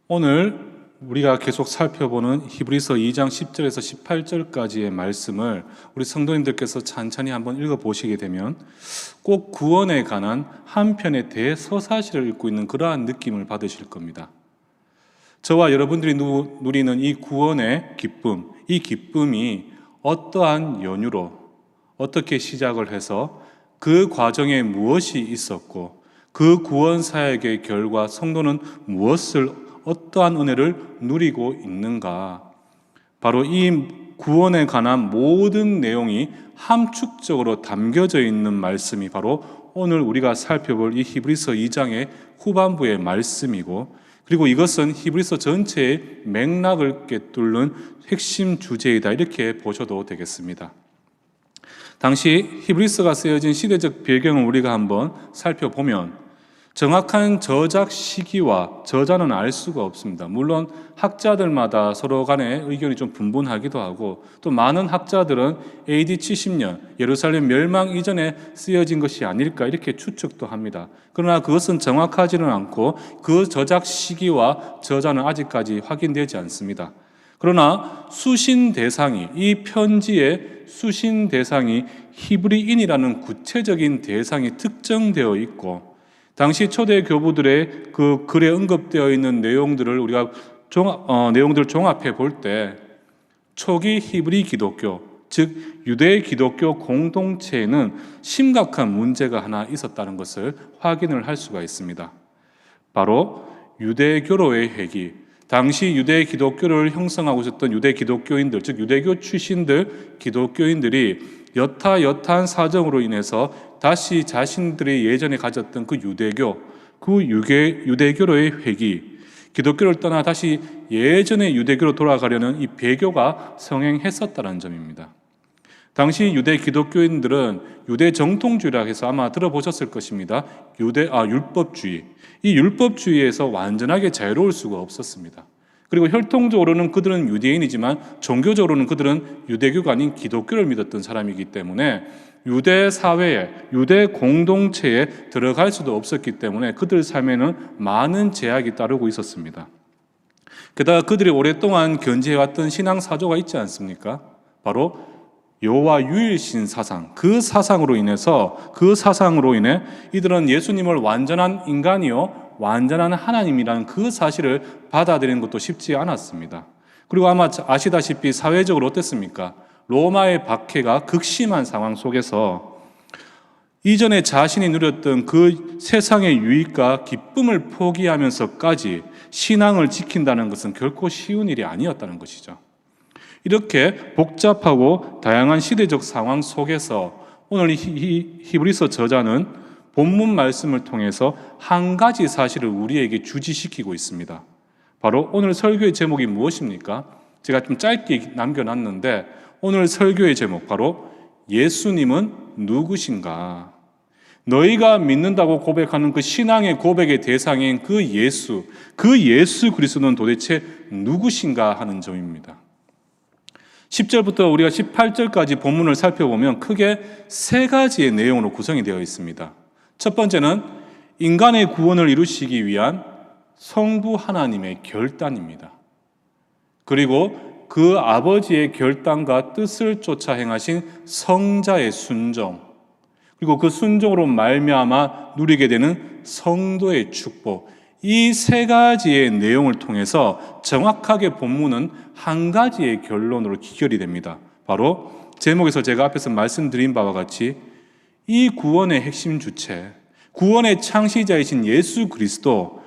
오늘 우리가 계속 살펴보는 히브리서 2장 10절에서 18절까지의 말씀을 우리 성도님들께서 찬찬히 한번 읽어보시게 되면 꼭 구원에 관한 한 편의 대서사시를 읽고 있는 그러한 느낌을 받으실 겁니다. 저와 여러분들이 누리는 이 구원의 기쁨, 이 기쁨이 어떠한 연유로 어떻게 시작을 해서 그 과정에 무엇이 있었고 그 구원 사역의 결과 성도는 어떠한 은혜를 누리고 있는가, 바로 이 구원에 관한 모든 내용이 함축적으로 담겨져 있는 말씀이 바로 오늘 우리가 살펴볼 이 히브리서 2장의 후반부의 말씀이고, 그리고 이것은 히브리서 전체의 맥락을 꿰뚫는 핵심 주제이다, 이렇게 보셔도 되겠습니다. 당시 히브리서가 쓰여진 시대적 배경을 우리가 한번 살펴보면 정확한 저작 시기와 저자는 알 수가 없습니다. 물론 학자들마다 서로 간에 의견이 좀 분분하기도 하고, 또 많은 학자들은 AD 70년 예루살렘 멸망 이전에 쓰여진 것이 아닐까 이렇게 추측도 합니다. 그러나 그것은 정확하지는 않고 그 저작 시기와 저자는 아직까지 확인되지 않습니다. 그러나 수신 대상이, 이 편지의 수신 대상이 히브리인이라는 구체적인 대상이 특정되어 있고, 당시 초대 교부들의 그 글에 언급되어 있는 내용들을 우리가 내용들을 종합해 볼 때 초기 히브리 기독교, 즉 유대 기독교 공동체에는 심각한 문제가 하나 있었다는 것을 확인을 할 수가 있습니다. 바로 유대교로의 회귀. 당시 유대 기독교를 형성하고 있었던 유대 기독교인들, 즉 유대교 출신들 기독교인들이 여타한 사정으로 인해서 다시 자신들이 예전에 가졌던 그 유대교, 유대교로의 회귀, 기독교를 떠나 다시 예전의 유대교로 돌아가려는 이 배교가 성행했었다는 점입니다. 당시 유대 기독교인들은 유대 정통주의라 해서 아마 들어보셨을 것입니다. 율법주의. 이 율법주의에서 완전하게 자유로울 수가 없었습니다. 그리고 혈통적으로는 그들은 유대인이지만 종교적으로는 그들은 유대교가 아닌 기독교를 믿었던 사람이기 때문에 유대 사회에, 유대 공동체에 들어갈 수도 없었기 때문에 그들 삶에는 많은 제약이 따르고 있었습니다. 게다가 그들이 오랫동안 견지해왔던 신앙 사조가 있지 않습니까? 바로 여호와 유일신 사상, 그 사상으로 인해 이들은 예수님을 완전한 인간이요 완전한 하나님이라는 그 사실을 받아들이는 것도 쉽지 않았습니다. 그리고 아마 아시다시피 사회적으로 어땠습니까? 로마의 박해가 극심한 상황 속에서 이전에 자신이 누렸던 그 세상의 유익과 기쁨을 포기하면서까지 신앙을 지킨다는 것은 결코 쉬운 일이 아니었다는 것이죠. 이렇게 복잡하고 다양한 시대적 상황 속에서 오늘 이 히브리서 저자는 본문 말씀을 통해서 한 가지 사실을 우리에게 주지시키고 있습니다. 바로 오늘 설교의 제목이 무엇입니까? 제가 좀 짧게 남겨놨는데 오늘 설교의 제목, 바로 예수님은 누구신가? 너희가 믿는다고 고백하는 그 신앙의 고백의 대상인 그 예수 그리스도는 도대체 누구신가 하는 점입니다. 10절부터 우리가 18절까지 본문을 살펴보면 크게 세 가지의 내용으로 구성이 되어 있습니다. 첫 번째는 인간의 구원을 이루시기 위한 성부 하나님의 결단입니다. 그리고 그 아버지의 결단과 뜻을 쫓아 행하신 성자의 순종, 그리고 그 순종으로 말미암아 누리게 되는 성도의 축복, 이 세 가지의 내용을 통해서 정확하게 본문은 한 가지의 결론으로 기결이 됩니다. 바로 제목에서 제가 앞에서 말씀드린 바와 같이 이 구원의 핵심 주체, 구원의 창시자이신 예수 그리스도,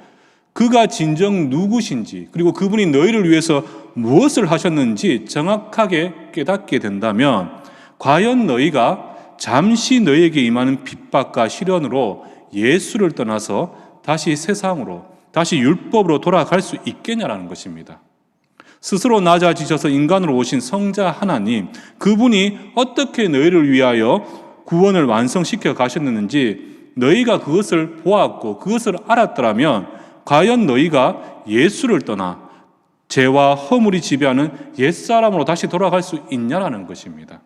그가 진정 누구신지, 그리고 그분이 너희를 위해서 무엇을 하셨는지 정확하게 깨닫게 된다면 과연 너희가 잠시 너희에게 임하는 핍박과 시련으로 예수를 떠나서 다시 세상으로, 다시 율법으로 돌아갈 수 있겠냐라는 것입니다. 스스로 낮아지셔서 인간으로 오신 성자 하나님, 그분이 어떻게 너희를 위하여 구원을 완성시켜 가셨는지 너희가 그것을 보았고 그것을 알았더라면 과연 너희가 예수를 떠나 죄와 허물이 지배하는 옛사람으로 다시 돌아갈 수 있냐라는 것입니다.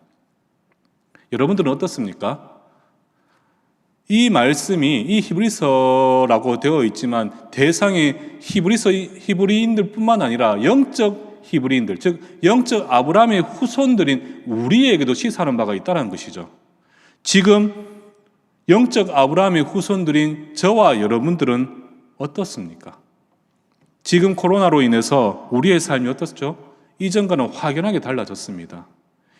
여러분들은 어떻습니까? 이 말씀이 이 히브리서라고 되어 있지만 대상이 히브리인들뿐만 아니라 영적 히브리인들, 즉 영적 아브라함의 후손들인 우리에게도 시사하는 바가 있다는 것이죠. 지금 영적 아브라함의 후손들인 저와 여러분들은 어떻습니까? 지금 코로나로 인해서 우리의 삶이 어떻죠? 이전과는 확연하게 달라졌습니다.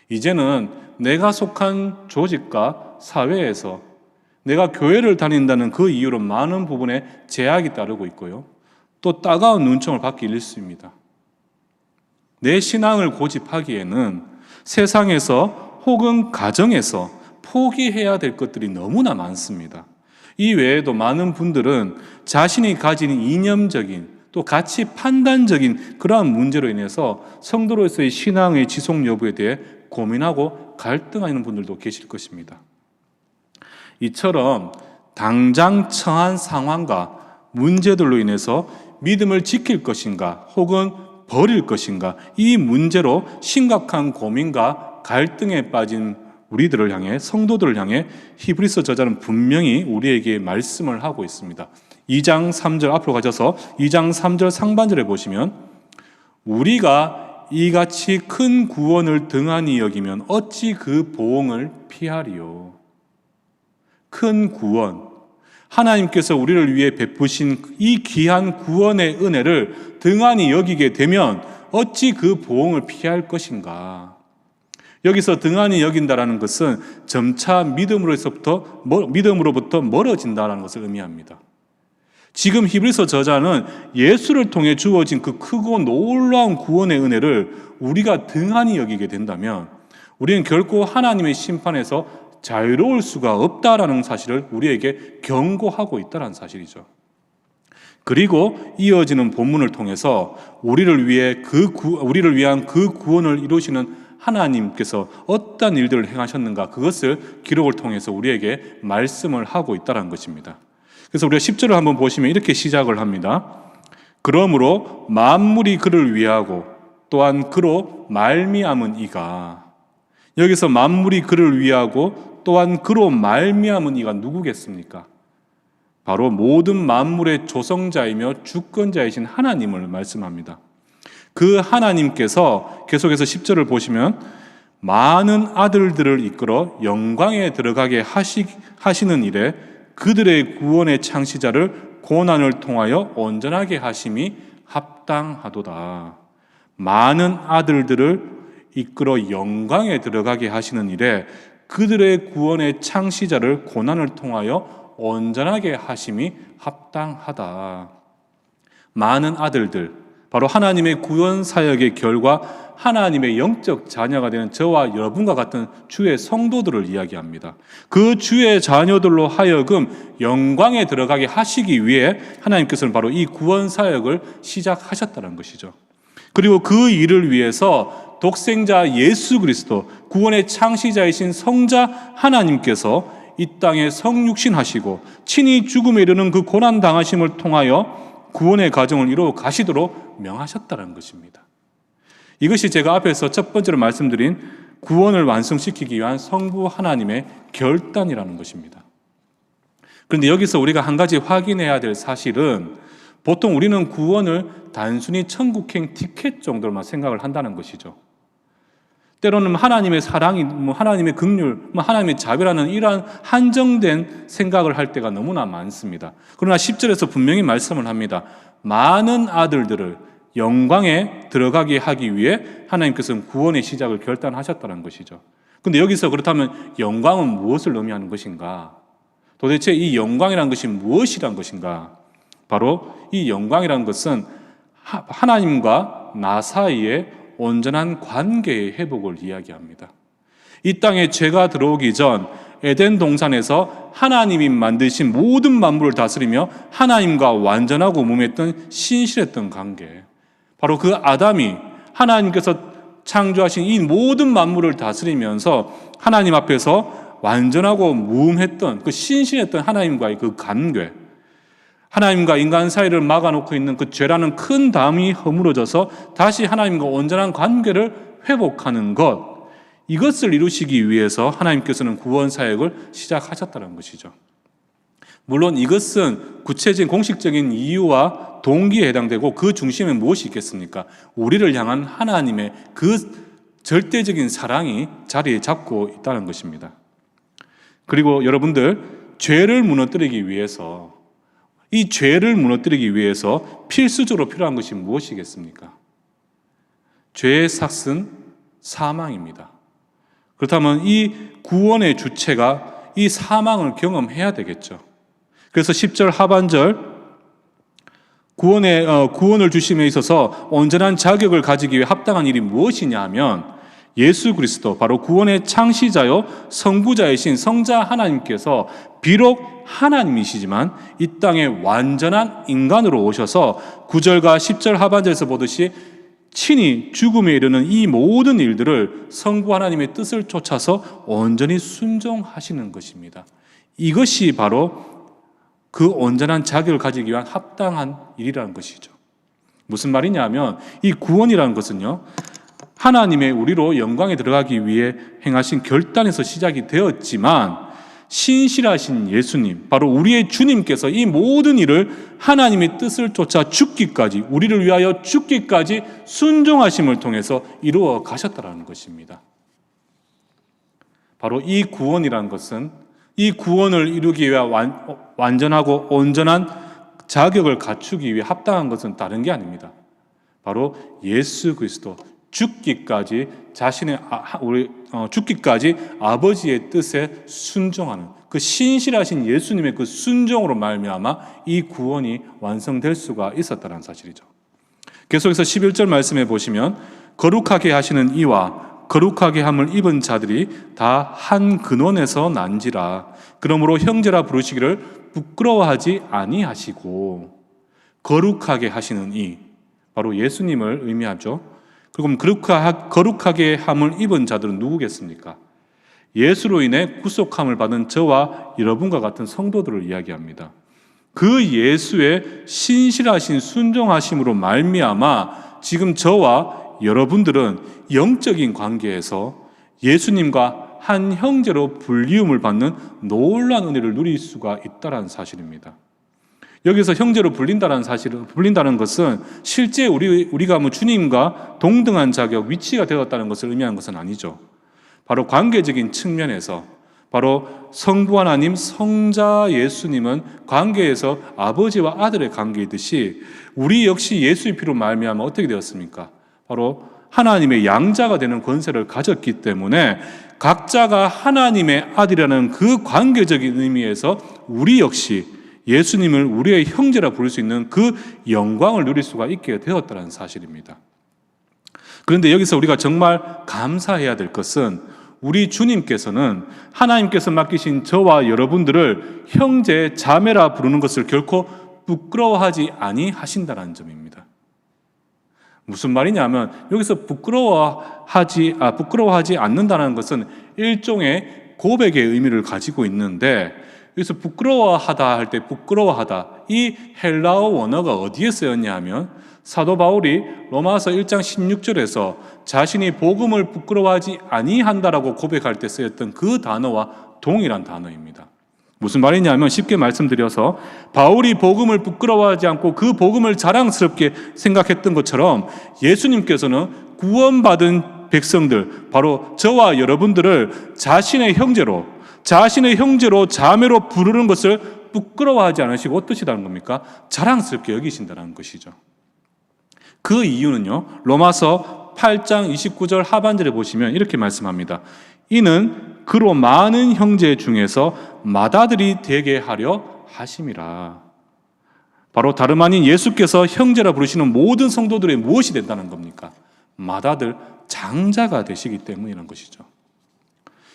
이제는 내가 속한 조직과 사회에서 내가 교회를 다닌다는 그 이유로 많은 부분에 제약이 따르고 있고요. 또 따가운 눈총을 받기 일쑤입니다. 내 신앙을 고집하기에는 세상에서 혹은 가정에서 포기해야 될 것들이 너무나 많습니다. 이 외에도 많은 분들은 자신이 가진 이념적인 또 가치 판단적인 그러한 문제로 인해서 성도로서의 신앙의 지속 여부에 대해 고민하고 갈등하는 분들도 계실 것입니다. 이처럼 당장 처한 상황과 문제들로 인해서 믿음을 지킬 것인가 혹은 버릴 것인가 이 문제로 심각한 고민과 갈등에 빠진 우리들을 향해 성도들을 향해 히브리서 저자는 분명히 우리에게 말씀을 하고 있습니다. 2장 3절 앞으로 가셔서 2장 3절 상반절에 보시면 우리가 이같이 큰 구원을 등한히 여기면 어찌 그 보응을 피하리요. 큰 구원, 하나님께서 우리를 위해 베푸신 이 귀한 구원의 은혜를 등한히 여기게 되면 어찌 그 보응을 피할 것인가. 여기서 등한히 여긴다라는 것은 점차 믿음으로부터 멀어진다라는 것을 의미합니다. 지금 히브리서 저자는 예수를 통해 주어진 그 크고 놀라운 구원의 은혜를 우리가 등한히 여기게 된다면 우리는 결코 하나님의 심판에서 자유로울 수가 없다라는 사실을 우리에게 경고하고 있다는 사실이죠. 그리고 이어지는 본문을 통해서 우리를 위한 그 구원을 이루시는 하나님께서 어떤 일들을 행하셨는가 그것을 기록을 통해서 우리에게 말씀을 하고 있다는 것입니다. 그래서 우리가 10절을 한번 보시면 이렇게 시작을 합니다. 그러므로 만물이 그를 위하고 또한 그로 말미암은 이가. 여기서 만물이 그를 위하고 또한 그로 말미암은 이가 누구겠습니까? 바로 모든 만물의 조성자이며 주권자이신 하나님을 말씀합니다. 그 하나님께서 계속해서 10절을 보시면 많은 아들들을 이끌어 영광에 들어가게 하시는 일에 그들의 구원의 창시자를 고난을 통하여 온전하게 하심이 합당하도다. 많은 아들들을 이끌어 영광에 들어가게 하시는 일에 그들의 구원의 창시자를 고난을 통하여 온전하게 하심이 합당하다. 많은 아들들, 바로 하나님의 구원 사역의 결과 하나님의 영적 자녀가 되는 저와 여러분과 같은 주의 성도들을 이야기합니다. 그 주의 자녀들로 하여금 영광에 들어가게 하시기 위해 하나님께서는 바로 이 구원 사역을 시작하셨다는 것이죠. 그리고 그 일을 위해서 독생자 예수 그리스도, 구원의 창시자이신 성자 하나님께서 이 땅에 성육신하시고 친히 죽음에 이르는 그 고난 당하심을 통하여 구원의 과정을 이루어 가시도록 명하셨다는 것입니다. 이것이 제가 앞에서 첫 번째로 말씀드린 구원을 완성시키기 위한 성부 하나님의 결단이라는 것입니다. 그런데 여기서 우리가 한 가지 확인해야 될 사실은 보통 우리는 구원을 단순히 천국행 티켓 정도로만 생각을 한다는 것이죠. 때로는 하나님의 사랑이, 하나님의 긍휼, 하나님의 자비라는 이러한 한정된 생각을 할 때가 너무나 많습니다. 그러나 10절에서 분명히 말씀을 합니다. 많은 아들들을 영광에 들어가게 하기 위해 하나님께서는 구원의 시작을 결단하셨다는 것이죠. 그런데 여기서 그렇다면 영광은 무엇을 의미하는 것인가? 도대체 이 영광이라는 것이 무엇이란 것인가? 바로 이 영광이라는 것은 하나님과 나 사이의 온전한 관계의 회복을 이야기합니다. 이 땅에 죄가 들어오기 전 에덴 동산에서 하나님이 만드신 모든 만물을 다스리며 하나님과 완전하고 몸했던 신실했던 관계, 바로 그 아담이 하나님께서 창조하신 이 모든 만물을 다스리면서 하나님 앞에서 완전하고 무음했던 그 신실했던 하나님과의 그 관계, 하나님과 인간 사이를 막아놓고 있는 그 죄라는 큰 담이 허물어져서 다시 하나님과 온전한 관계를 회복하는 것, 이것을 이루시기 위해서 하나님께서는 구원 사역을 시작하셨다는 것이죠. 물론 이것은 구체적인 공식적인 이유와 동기에 해당되고 그 중심에 무엇이 있겠습니까? 우리를 향한 하나님의 그 절대적인 사랑이 자리에 잡고 있다는 것입니다. 그리고 여러분들, 죄를 무너뜨리기 위해서, 이 죄를 무너뜨리기 위해서 필수적으로 필요한 것이 무엇이겠습니까? 죄의 삭은 사망입니다. 그렇다면 이 구원의 주체가 이 사망을 경험해야 되겠죠. 그래서 10절 하반절, 구원을 주심에 있어서 온전한 자격을 가지기 위해 합당한 일이 무엇이냐 하면 예수 그리스도, 바로 구원의 창시자요 성부자이신 성자 하나님께서 비록 하나님이시지만 이 땅에 완전한 인간으로 오셔서 9절과 10절 하반절에서 보듯이 친히 죽음에 이르는 이 모든 일들을 성부 하나님의 뜻을 쫓아서 온전히 순종하시는 것입니다. 이것이 바로 그 온전한 자격을 가지기 위한 합당한 일이라는 것이죠. 무슨 말이냐 하면 이 구원이라는 것은요, 하나님의 우리로 영광에 들어가기 위해 행하신 결단에서 시작이 되었지만 신실하신 예수님, 바로 우리의 주님께서 이 모든 일을 하나님의 뜻을 쫓아 죽기까지, 우리를 위하여 죽기까지 순종하심을 통해서 이루어 가셨다는 것입니다. 바로 이 구원이라는 것은, 이 구원을 이루기 위해 완전하고 온전한 자격을 갖추기 위해 합당한 것은 다른 게 아닙니다. 바로 예수 그리스도, 죽기까지 죽기까지 아버지의 뜻에 순종하는 그 신실하신 예수님의 그 순종으로 말미암아 이 구원이 완성될 수가 있었다는 사실이죠. 계속해서 11절 말씀에 보시면 거룩하게 하시는 이와 거룩하게 함을 입은 자들이 다 한 근원에서 난지라. 그러므로 형제라 부르시기를 부끄러워하지 아니하시고, 거룩하게 하시는 이, 바로 예수님을 의미하죠. 그럼 거룩하게 함을 입은 자들은 누구겠습니까? 예수로 인해 구속함을 받은 저와 여러분과 같은 성도들을 이야기합니다. 그 예수의 신실하신 순종하심으로 말미암아 지금 저와 여러분들은 영적인 관계에서 예수님과 한 형제로 불리움을 받는 놀라운 은혜를 누릴 수가 있다는 사실입니다. 여기서 형제로 불린다는 것은 실제 우리가 주님과 동등한 자격, 위치가 되었다는 것을 의미하는 것은 아니죠. 바로 관계적인 측면에서, 바로 성부 하나님, 성자 예수님은 관계에서 아버지와 아들의 관계이듯이 우리 역시 예수의 피로 말미암아 어떻게 되었습니까? 바로 하나님의 양자가 되는 권세를 가졌기 때문에 각자가 하나님의 아들이라는 그 관계적인 의미에서 우리 역시 예수님을 우리의 형제라 부를 수 있는 그 영광을 누릴 수가 있게 되었다는 사실입니다. 그런데 여기서 우리가 정말 감사해야 될 것은 우리 주님께서는 하나님께서 맡기신 저와 여러분들을 형제, 자매라 부르는 것을 결코 부끄러워하지 아니하신다는 점입니다. 무슨 말이냐면 여기서 부끄러워하지 않는다는 것은 일종의 고백의 의미를 가지고 있는데, 여기서 부끄러워하다 할 때 부끄러워하다, 이 헬라어 원어가 어디에 쓰였냐 하면 사도 바울이 로마서 1장 16절에서 자신이 복음을 부끄러워하지 아니한다라고 고백할 때 쓰였던 그 단어와 동일한 단어입니다. 무슨 말이냐면 쉽게 말씀드려서 바울이 복음을 부끄러워하지 않고 그 복음을 자랑스럽게 생각했던 것처럼 예수님께서는 구원받은 백성들, 바로 저와 여러분들을 자신의 형제로 자매로 부르는 것을 부끄러워하지 않으시고 어떠시다는 겁니까? 자랑스럽게 여기신다는 것이죠. 그 이유는요, 로마서 8장 29절 하반절에 보시면 이렇게 말씀합니다. 이는 그로 많은 형제 중에서 맏아들이 되게 하려 하심이라. 바로 다름 아닌 예수께서 형제라 부르시는 모든 성도들의 무엇이 된다는 겁니까? 맏아들, 장자가 되시기 때문이라는 것이죠.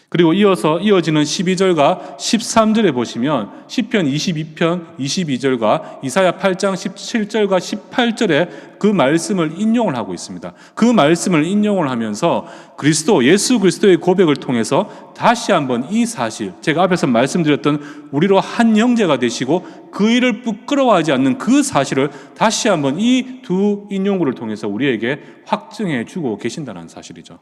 그리고 이어지는 12절과 13절에 보시면 시편 22편 22절과 이사야 8장 17절과 18절에 그 말씀을 인용을 하고 있습니다. 그 말씀을 인용을 하면서 예수 그리스도의 고백을 통해서 다시 한번 이 사실, 제가 앞에서 말씀드렸던 우리로 한 형제가 되시고 그 일을 부끄러워하지 않는 그 사실을 다시 한번 이 두 인용구를 통해서 우리에게 확증해 주고 계신다는 사실이죠.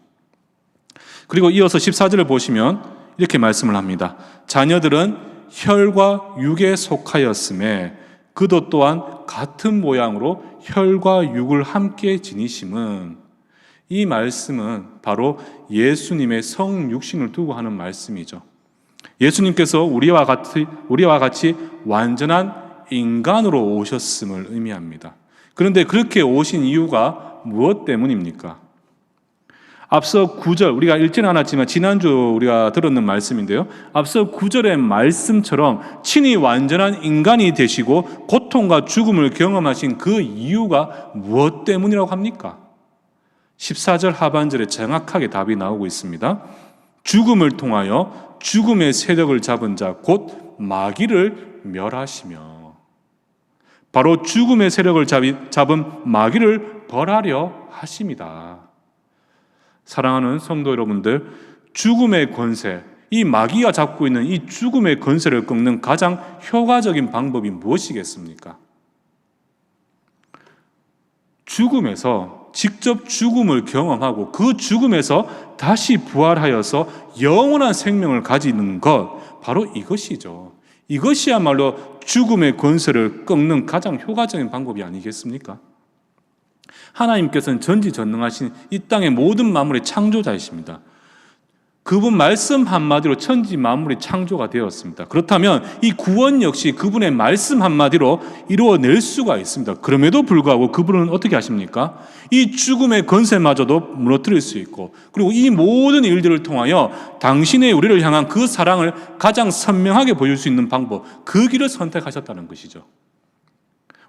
그리고 이어서 14절을 보시면 이렇게 말씀을 합니다. 자녀들은 혈과 육에 속하였음에 그도 또한 같은 모양으로 혈과 육을 함께 지니심은, 이 말씀은 바로 예수님의 성육신을 두고 하는 말씀이죠. 예수님께서 우리와 같이 완전한 인간으로 오셨음을 의미합니다. 그런데 그렇게 오신 이유가 무엇 때문입니까? 앞서 9절, 우리가 읽지는 않았지만 지난주 우리가 들었는 말씀인데요. 앞서 9절의 말씀처럼 친히 완전한 인간이 되시고 고통과 죽음을 경험하신 그 이유가 무엇 때문이라고 합니까? 14절 하반절에 정확하게 답이 나오고 있습니다. 죽음을 통하여 죽음의 세력을 잡은 자 곧 마귀를 멸하시며, 바로 죽음의 세력을 잡은 마귀를 벌하려 하심이다. 사랑하는 성도 여러분들, 죽음의 권세, 이 마귀가 잡고 있는 이 죽음의 권세를 꺾는 가장 효과적인 방법이 무엇이겠습니까? 죽음에서 직접 죽음을 경험하고 그 죽음에서 다시 부활하여서 영원한 생명을 가지는 것, 바로 이것이죠. 이것이야말로 죽음의 권세를 꺾는 가장 효과적인 방법이 아니겠습니까? 하나님께서는 전지전능하신 이 땅의 모든 만물의 창조자이십니다. 그분 말씀 한마디로 천지 만물이 창조가 되었습니다. 그렇다면 이 구원 역시 그분의 말씀 한마디로 이루어낼 수가 있습니다. 그럼에도 불구하고 그분은 어떻게 하십니까? 이 죽음의 권세마저도 무너뜨릴 수 있고, 그리고 이 모든 일들을 통하여 당신의 우리를 향한 그 사랑을 가장 선명하게 보일 수 있는 방법, 그 길을 선택하셨다는 것이죠.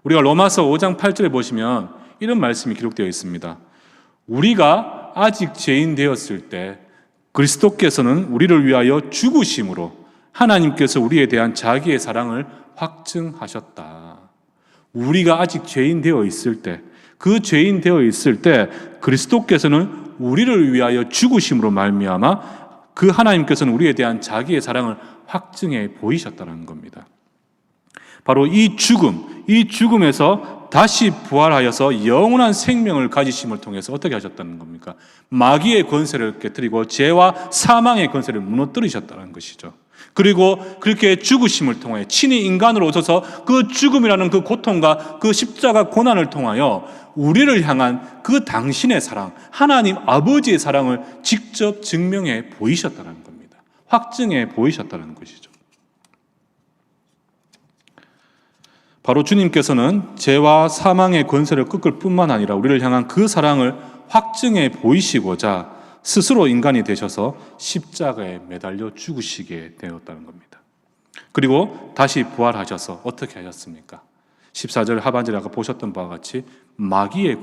우리가 로마서 5장 8절에 보시면 이런 말씀이 기록되어 있습니다. 우리가 아직 죄인 되었을 때 그리스도께서는 우리를 위하여 죽으심으로 하나님께서 우리에 대한 자기의 사랑을 확증하셨다. 우리가 아직 죄인 되어 있을 때, 그 죄인 되어 있을 때 그리스도께서는 우리를 위하여 죽으심으로 말미암아 그 하나님께서는 우리에 대한 자기의 사랑을 확증해 보이셨다는 겁니다. 바로 이 죽음에서 다시 부활하여서 영원한 생명을 가지심을 통해서 어떻게 하셨다는 겁니까? 마귀의 권세를 깨뜨리고 죄와 사망의 권세를 무너뜨리셨다는 것이죠. 그리고 그렇게 죽으심을 통해 친히 인간으로 오셔서 그 죽음이라는 그 고통과 그 십자가 고난을 통하여 우리를 향한 그 당신의 사랑, 하나님 아버지의 사랑을 직접 증명해 보이셨다는 겁니다. 확증해 보이셨다는 것이죠. 바로 주님께서는 죄와 사망의 권세를 꺾을 뿐만 아니라 우리를 향한 그 사랑을 확증해 보이시고자 스스로 인간이 되셔서 십자가에 매달려 죽으시게 되었다는 겁니다. 그리고 다시 부활하셔서 어떻게 하셨습니까? 14절 하반절에 아까 보셨던 바와 같이 마귀의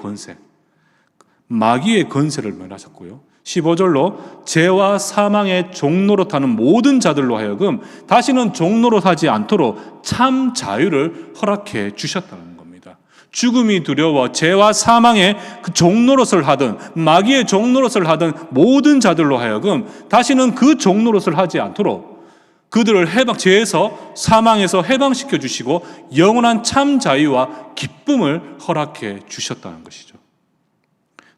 권세를 멸하셨고요. 15절로 죄와 사망의 종노릇하는 모든 자들로 하여금 다시는 종노릇하지 않도록 참 자유를 허락해 주셨다는 겁니다. 죽음이 두려워 죄와 사망의 그 종노릇을 하든 마귀의 종노릇을 하든 모든 자들로 하여금 다시는 그 종노릇을 하지 않도록 그들을 죄에서 사망에서 해방시켜 주시고 영원한 참 자유와 기쁨을 허락해 주셨다는 것이죠.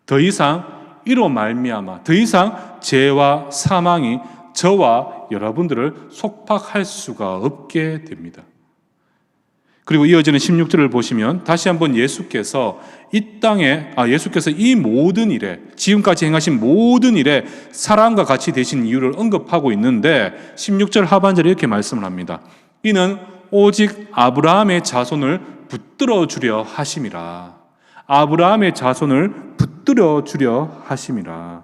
더 이상 이로 말미암아 더 이상 죄와 사망이 저와 여러분들을 속박할 수가 없게 됩니다. 그리고 이어지는 16절을 보시면 다시 한번 예수께서 이 모든 일에, 지금까지 행하신 모든 일에 사랑과 같이 되신 이유를 언급하고 있는데 16절 하반절에 이렇게 말씀을 합니다. 이는 오직 아브라함의 자손을 붙들어 주려 하심이라. 아브라함의 자손을 붙들어 주려 하심이라.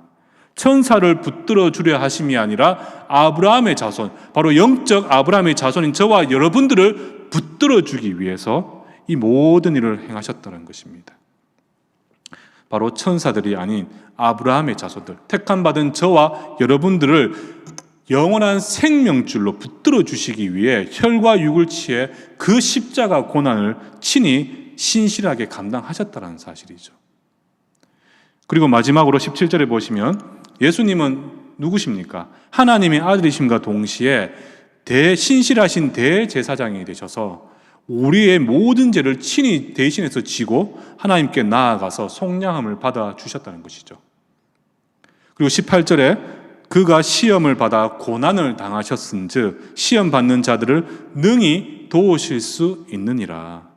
천사를 붙들어 주려 하심이 아니라 아브라함의 자손, 바로 영적 아브라함의 자손인 저와 여러분들을 붙들어 주기 위해서 이 모든 일을 행하셨다는 것입니다. 바로 천사들이 아닌 아브라함의 자손들, 택함받은 저와 여러분들을 영원한 생명줄로 붙들어 주시기 위해 혈과 육을 취해 그 십자가 고난을 친히 신실하게 감당하셨다는 사실이죠. 그리고 마지막으로 17절에 보시면 예수님은 누구십니까? 하나님의 아들이심과 동시에 신실하신 대제사장이 되셔서 우리의 모든 죄를 친히 대신해서 지고 하나님께 나아가서 속량함을 받아 주셨다는 것이죠. 그리고 18절에 그가 시험을 받아 고난을 당하셨은즉 시험 받는 자들을 능히 도우실 수 있느니라.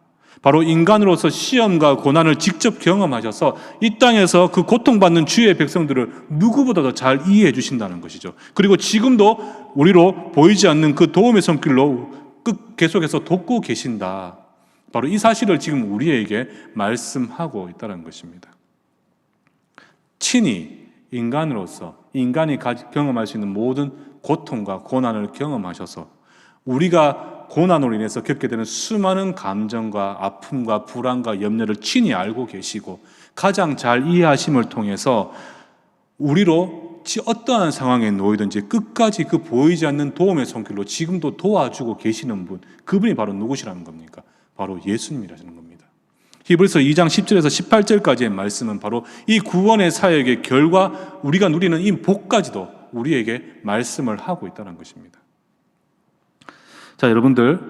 바로 인간으로서 시험과 고난을 직접 경험하셔서 이 땅에서 그 고통받는 주의 백성들을 누구보다도 잘 이해해 주신다는 것이죠. 그리고 지금도 우리로 보이지 않는 그 도움의 손길로 계속해서 돕고 계신다. 바로 이 사실을 지금 우리에게 말씀하고 있다는 것입니다. 친히 인간으로서 인간이 경험할 수 있는 모든 고통과 고난을 경험하셔서 우리가 고난으로 인해서 겪게 되는 수많은 감정과 아픔과 불안과 염려를 친히 알고 계시고 가장 잘 이해하심을 통해서 우리로 어떠한 상황에 놓이든지 끝까지 그 보이지 않는 도움의 손길로 지금도 도와주고 계시는 분, 그분이 바로 누구시라는 겁니까? 바로 예수님이라는 겁니다. 히브리서 2장 10절에서 18절까지의 말씀은 바로 이 구원의 사역의 결과 우리가 누리는 이 복까지도 우리에게 말씀을 하고 있다는 것입니다. 자, 여러분들,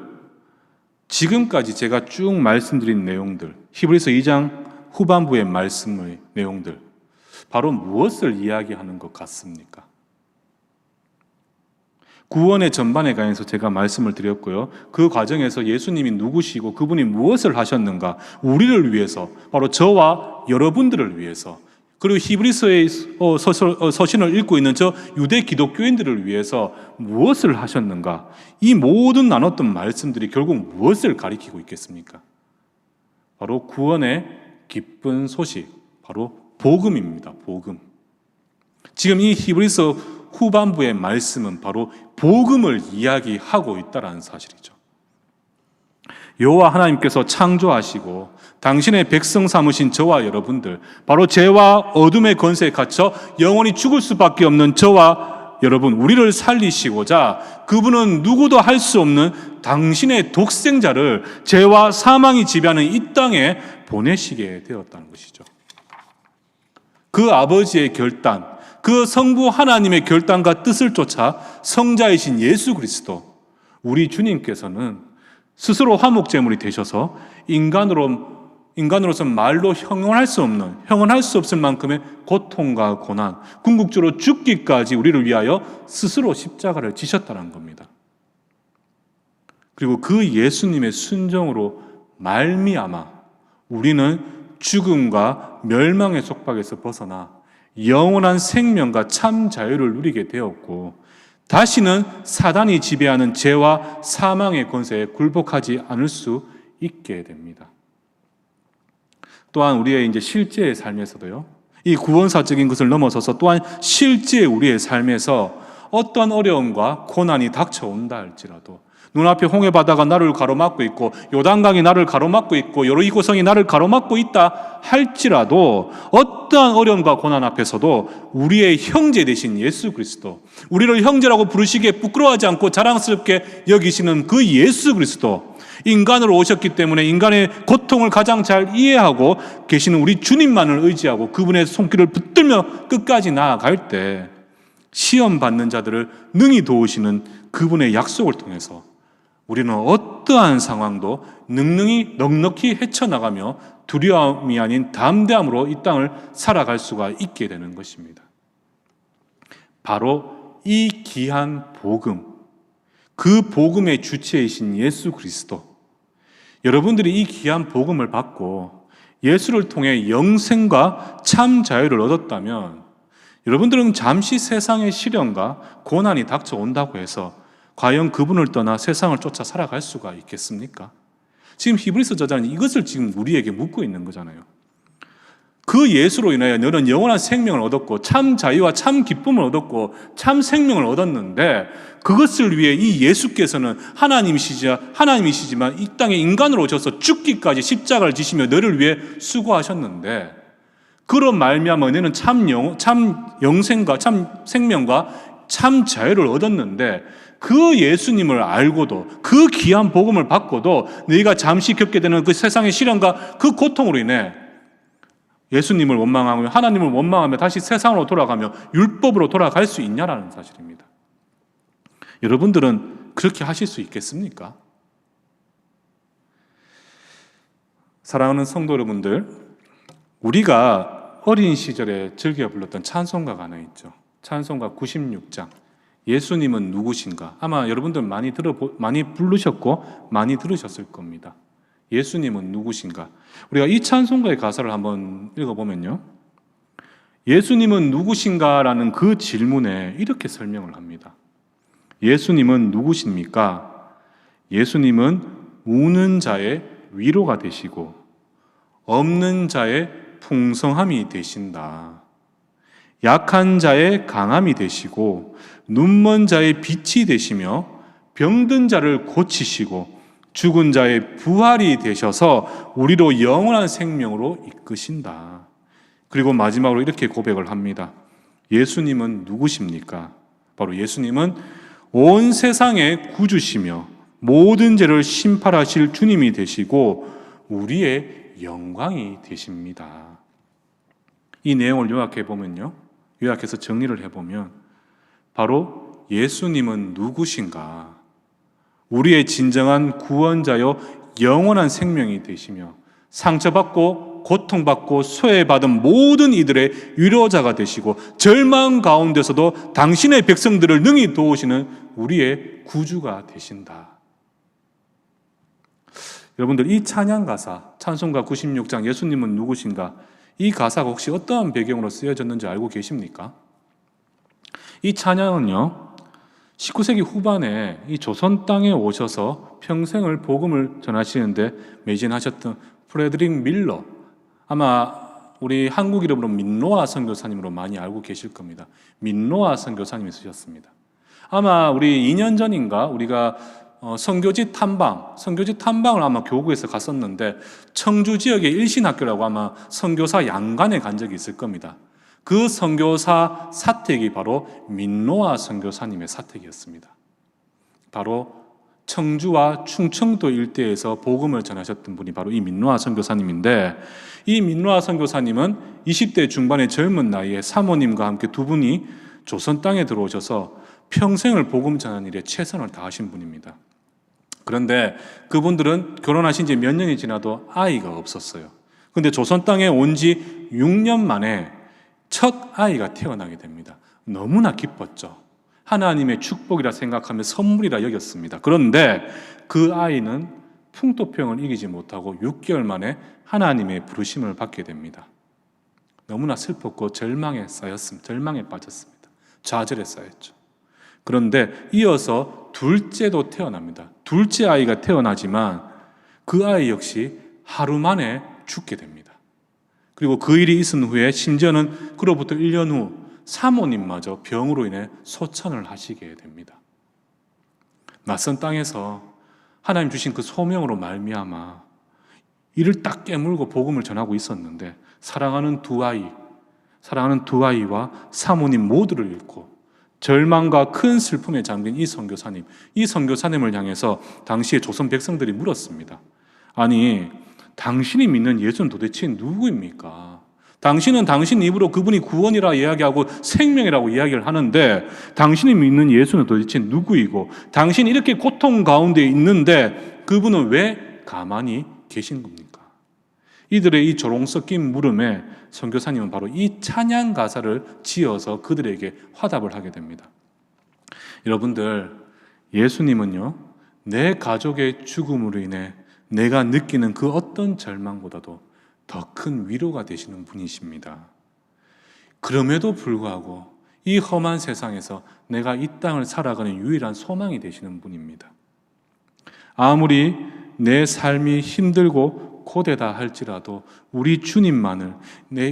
지금까지 제가 쭉 말씀드린 내용들, 히브리서 2장 후반부의 말씀의 내용들, 바로 무엇을 이야기하는 것 같습니까? 구원의 전반에 관해서 제가 말씀을 드렸고요. 그 과정에서 예수님이 누구시고 그분이 무엇을 하셨는가, 우리를 위해서, 바로 저와 여러분들을 위해서, 그리고 히브리서의 서신을 읽고 있는 저 유대 기독교인들을 위해서 무엇을 하셨는가, 이 모든 나눴던 말씀들이 결국 무엇을 가리키고 있겠습니까? 바로 구원의 기쁜 소식, 바로 복음입니다. 복음. 지금 이 히브리서 후반부의 말씀은 바로 복음을 이야기하고 있다는 사실이죠. 여호와 하나님께서 창조하시고 당신의 백성 삼으신 저와 여러분들, 바로 죄와 어둠의 권세에 갇혀 영원히 죽을 수밖에 없는 저와 여러분, 우리를 살리시고자 그분은 누구도 할 수 없는 당신의 독생자를 죄와 사망이 지배하는 이 땅에 보내시게 되었다는 것이죠. 그 아버지의 결단, 그 성부 하나님의 결단과 뜻을 쫓아 성자이신 예수 그리스도, 우리 주님께서는 스스로 화목제물이 되셔서 인간으로서 말로 형언할 수 없을 만큼의 고통과 고난, 궁극적으로 죽기까지 우리를 위하여 스스로 십자가를 지셨다는 겁니다. 그리고 그 예수님의 순종으로 말미암아 우리는 죽음과 멸망의 속박에서 벗어나 영원한 생명과 참 자유를 누리게 되었고, 다시는 사단이 지배하는 죄와 사망의 권세에 굴복하지 않을 수 있게 됩니다. 또한 우리의 이제 실제의 삶에서도요, 이 구원사적인 것을 넘어서서 또한 실제 우리의 삶에서 어떠한 어려움과 고난이 닥쳐온다 할지라도, 눈앞에 홍해바다가 나를 가로막고 있고 요단강이 나를 가로막고 있고 여리고성이 나를 가로막고 있다 할지라도, 어떠한 어려움과 고난 앞에서도 우리의 형제 되신 예수 그리스도, 우리를 형제라고 부르시기에 부끄러워하지 않고 자랑스럽게 여기시는 그 예수 그리스도, 인간으로 오셨기 때문에 인간의 고통을 가장 잘 이해하고 계시는 우리 주님만을 의지하고 그분의 손길을 붙들며 끝까지 나아갈 때 시험 받는 자들을 능히 도우시는 그분의 약속을 통해서 우리는 어떠한 상황도 넉넉히 헤쳐나가며 두려움이 아닌 담대함으로 이 땅을 살아갈 수가 있게 되는 것입니다. 바로 이 귀한 복음, 그 복음의 주체이신 예수 그리스도, 여러분들이 이 귀한 복음을 받고 예수를 통해 영생과 참 자유를 얻었다면, 여러분들은 잠시 세상의 시련과 고난이 닥쳐온다고 해서 과연 그분을 떠나 세상을 쫓아 살아갈 수가 있겠습니까? 지금 히브리서 저자는 이것을 지금 우리에게 묻고 있는 거잖아요. 그 예수로 인하여 너는 영원한 생명을 얻었고 참 자유와 참 기쁨을 얻었고 참 생명을 얻었는데, 그것을 위해 이 예수께서는 하나님이시지만 이 땅에 인간으로 오셔서 죽기까지 십자가를 지시며 너를 위해 수고하셨는데, 그런 말미암아 너는 참 영생과 참 생명과 참 자유를 얻었는데, 그 예수님을 알고도, 그 귀한 복음을 받고도 너희가 잠시 겪게 되는 그 세상의 시련과 그 고통으로 인해 예수님을 원망하며 하나님을 원망하며 다시 세상으로 돌아가며 율법으로 돌아갈 수 있냐라는 사실입니다. 여러분들은 그렇게 하실 수 있겠습니까? 사랑하는 성도 여러분들, 우리가 어린 시절에 즐겨 불렀던 찬송가가 하나 있죠. 찬송가 96장. 예수님은 누구신가? 아마 여러분들 많이 부르셨고 많이 들으셨을 겁니다. 예수님은 누구신가? 우리가 이 찬송가의 가사를 한번 읽어보면요, 예수님은 누구신가라는 그 질문에 이렇게 설명을 합니다. 예수님은 누구십니까? 예수님은 우는 자의 위로가 되시고 없는 자의 풍성함이 되신다. 약한 자의 강함이 되시고 눈먼 자의 빛이 되시며 병든 자를 고치시고 죽은 자의 부활이 되셔서 우리로 영원한 생명으로 이끄신다. 그리고 마지막으로 이렇게 고백을 합니다. 예수님은 누구십니까? 바로 예수님은 온 세상의 구주시며 모든 죄를 심판하실 주님이 되시고 우리의 영광이 되십니다. 이 내용을 요약해서 정리를 해보면 바로 예수님은 누구신가? 우리의 진정한 구원자요 영원한 생명이 되시며 상처받고 고통받고 소외받은 모든 이들의 위로자가 되시고 절망 가운데서도 당신의 백성들을 능히 도우시는 우리의 구주가 되신다. 여러분들, 이 찬양 가사, 찬송가 96장 예수님은 누구신가? 이 가사가 혹시 어떠한 배경으로 쓰여졌는지 알고 계십니까? 이 찬양은요, 19세기 후반에 이 조선 땅에 오셔서 평생을 복음을 전하시는데 매진하셨던 프레드릭 밀러, 아마 우리 한국 이름으로 민노아 선교사님으로 많이 알고 계실 겁니다. 민노아 선교사님이 쓰셨습니다. 아마 우리 2년 전인가 우리가 선교지 탐방을 아마 교구에서 갔었는데 청주 지역의 일신학교라고 아마 선교사 양관에 간 적이 있을 겁니다. 그 선교사 사택이 바로 민노아 선교사님의 사택이었습니다. 바로 청주와 충청도 일대에서 복음을 전하셨던 분이 바로 이 민노아 선교사님인데, 이 민노아 선교사님은 20대 중반의 젊은 나이에 사모님과 함께 두 분이 조선 땅에 들어오셔서 평생을 복음 전하는 일에 최선을 다하신 분입니다. 그런데 그분들은 결혼하신 지 몇 년이 지나도 아이가 없었어요. 그런데 조선 땅에 온 지 6년 만에 첫 아이가 태어나게 됩니다. 너무나 기뻤죠. 하나님의 축복이라 생각하며 선물이라 여겼습니다. 그런데 그 아이는 풍토병을 이기지 못하고 6개월 만에 하나님의 부르심을 받게 됩니다. 너무나 슬펐고 절망에 빠졌습니다. 좌절에 쌓였죠. 그런데 이어서 둘째도 태어납니다. 둘째 아이가 태어나지만 그 아이 역시 하루 만에 죽게 됩니다. 그리고 그 일이 있은 후에 심지어는 그로부터 1년 후 사모님마저 병으로 인해 소천을 하시게 됩니다. 낯선 땅에서 하나님 주신 그 소명으로 말미암아 이를 딱 깨물고 복음을 전하고 있었는데 사랑하는 두 아이와 사모님 모두를 잃고 절망과 큰 슬픔에 잠긴 이 선교사님을 향해서 당시에 조선 백성들이 물었습니다. 아니, 당신이 믿는 예수는 도대체 누구입니까? 당신은 당신 입으로 그분이 구원이라 이야기하고 생명이라고 이야기를 하는데 당신이 믿는 예수는 도대체 누구이고 당신이 이렇게 고통 가운데 있는데 그분은 왜 가만히 계신 겁니까? 이들의 이 조롱 섞인 물음에 선교사님은 바로 이 찬양 가사를 지어서 그들에게 화답을 하게 됩니다. 여러분들, 예수님은요, 내 가족의 죽음으로 인해 내가 느끼는 그 어떤 절망보다도 더 큰 위로가 되시는 분이십니다. 그럼에도 불구하고 이 험한 세상에서 내가 이 땅을 살아가는 유일한 소망이 되시는 분입니다. 아무리 내 삶이 힘들고 고되다 할지라도 우리 주님만을,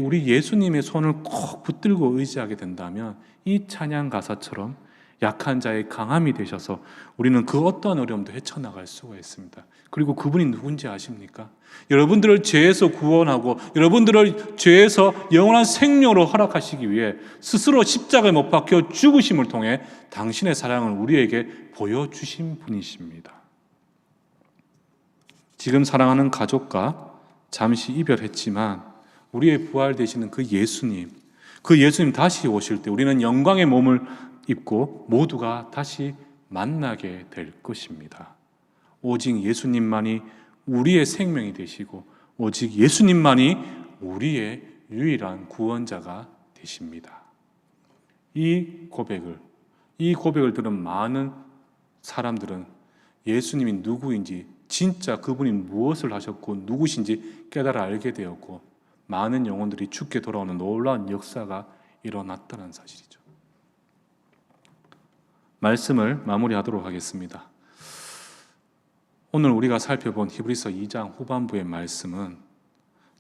우리 예수님의 손을 꼭 붙들고 의지하게 된다면 이 찬양 가사처럼 약한 자의 강함이 되셔서 우리는 그 어떠한 어려움도 헤쳐나갈 수가 있습니다. 그리고 그분이 누군지 아십니까? 여러분들을 죄에서 구원하고 여러분들을 죄에서 영원한 생명으로 허락하시기 위해 스스로 십자가에 못 박혀 죽으심을 통해 당신의 사랑을 우리에게 보여주신 분이십니다. 지금 사랑하는 가족과 잠시 이별했지만 우리의 부활 되시는 그 예수님 다시 오실 때 우리는 영광의 몸을 입고 모두가 다시 만나게 될 것입니다. 오직 예수님만이 우리의 생명이 되시고 오직 예수님만이 우리의 유일한 구원자가 되십니다. 이 고백을 들은 많은 사람들은 예수님이 누구인지, 진짜 그분이 무엇을 하셨고 누구신지 깨달아 알게 되었고, 많은 영혼들이 죽게 돌아오는 놀라운 역사가 일어났다는 사실이죠. 말씀을 마무리하도록 하겠습니다. 오늘 우리가 살펴본 히브리서 2장 후반부의 말씀은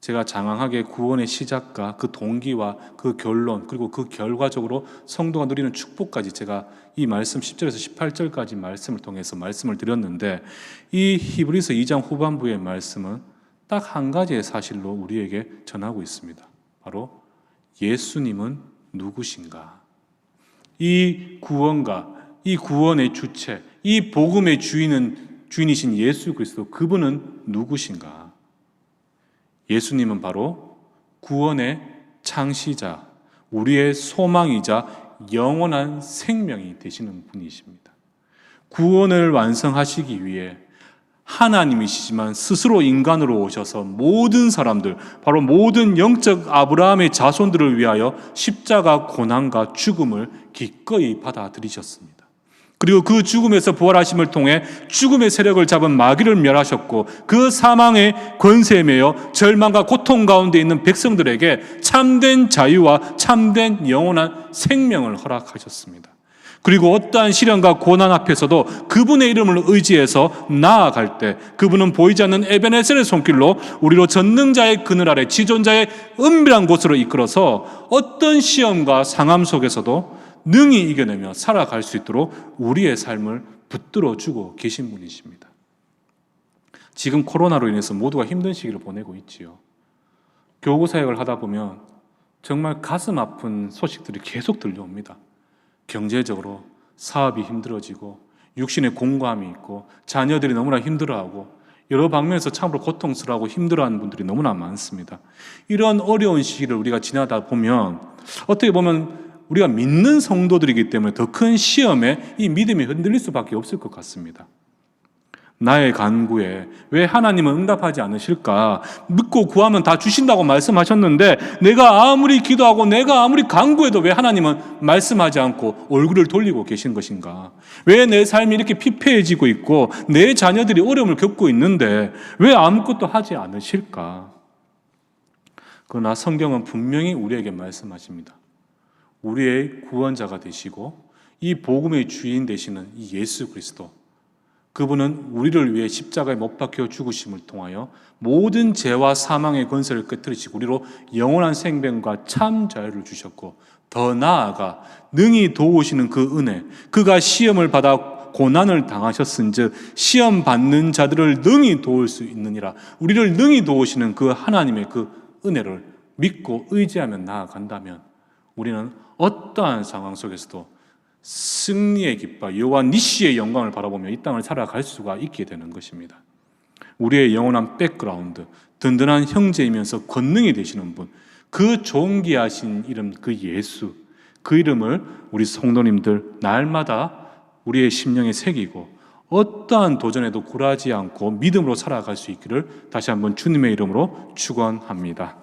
제가 장황하게 구원의 시작과 그 동기와 그 결론, 그리고 그 결과적으로 성도가 누리는 축복까지 제가 이 말씀 10절에서 18절까지 말씀을 통해서 말씀을 드렸는데, 이 히브리서 2장 후반부의 말씀은 딱 한 가지의 사실로 우리에게 전하고 있습니다. 바로 예수님은 누구신가? 이 구원과 이 구원의 주체, 이 복음의 주인이신 예수 그리스도, 그분은 누구신가? 예수님은 바로 구원의 창시자, 우리의 소망이자 영원한 생명이 되시는 분이십니다. 구원을 완성하시기 위해 하나님이시지만 스스로 인간으로 오셔서 모든 사람들, 바로 모든 영적 아브라함의 자손들을 위하여 십자가 고난과 죽음을 기꺼이 받아들이셨습니다. 그리고 그 죽음에서 부활하심을 통해 죽음의 세력을 잡은 마귀를 멸하셨고, 그 사망의 권세에 매여 절망과 고통 가운데 있는 백성들에게 참된 자유와 참된 영원한 생명을 허락하셨습니다. 그리고 어떠한 시련과 고난 앞에서도 그분의 이름을 의지해서 나아갈 때 그분은 보이지 않는 에베네셀의 손길로 우리로 전능자의 그늘 아래 지존자의 은밀한 곳으로 이끌어서 어떤 시험과 상함 속에서도 능히 이겨내며 살아갈 수 있도록 우리의 삶을 붙들어 주고 계신 분이십니다. 지금 코로나로 인해서 모두가 힘든 시기를 보내고 있지요. 교구 사역을 하다 보면 정말 가슴 아픈 소식들이 계속 들려옵니다. 경제적으로 사업이 힘들어지고 육신의 공고함이 있고 자녀들이 너무나 힘들어하고 여러 방면에서 참으로 고통스러워하고 힘들어하는 분들이 너무나 많습니다. 이런 어려운 시기를 우리가 지나다 보면 어떻게 보면 우리가 믿는 성도들이기 때문에 더 큰 시험에 이 믿음이 흔들릴 수밖에 없을 것 같습니다. 나의 간구에 왜 하나님은 응답하지 않으실까? 믿고 구하면 다 주신다고 말씀하셨는데 내가 아무리 기도하고 내가 아무리 간구해도 왜 하나님은 말씀하지 않고 얼굴을 돌리고 계신 것인가? 왜 내 삶이 이렇게 피폐해지고 있고 내 자녀들이 어려움을 겪고 있는데 왜 아무것도 하지 않으실까? 그러나 성경은 분명히 우리에게 말씀하십니다. 우리의 구원자가 되시고 이 복음의 주인 되시는 이 예수 그리스도, 그분은 우리를 위해 십자가에 못 박혀 죽으심을 통하여 모든 죄와 사망의 권세를 깨뜨리시고 우리로 영원한 생명과 참 자유를 주셨고, 더 나아가 능히 도우시는 그 은혜, 그가 시험을 받아 고난을 당하셨은즉 시험 받는 자들을 능히 도울 수 있느니라, 우리를 능히 도우시는 그 하나님의 그 은혜를 믿고 의지하며 나아간다면 우리는 어떠한 상황 속에서도 승리의 깃발, 여호와 니시의 영광을 바라보며 이 땅을 살아갈 수가 있게 되는 것입니다. 우리의 영원한 백그라운드, 든든한 형제이면서 권능이 되시는 분, 그 존귀하신 이름, 그 예수, 그 이름을 우리 성도님들 날마다 우리의 심령에 새기고 어떠한 도전에도 굴하지 않고 믿음으로 살아갈 수 있기를 다시 한번 주님의 이름으로 축원합니다.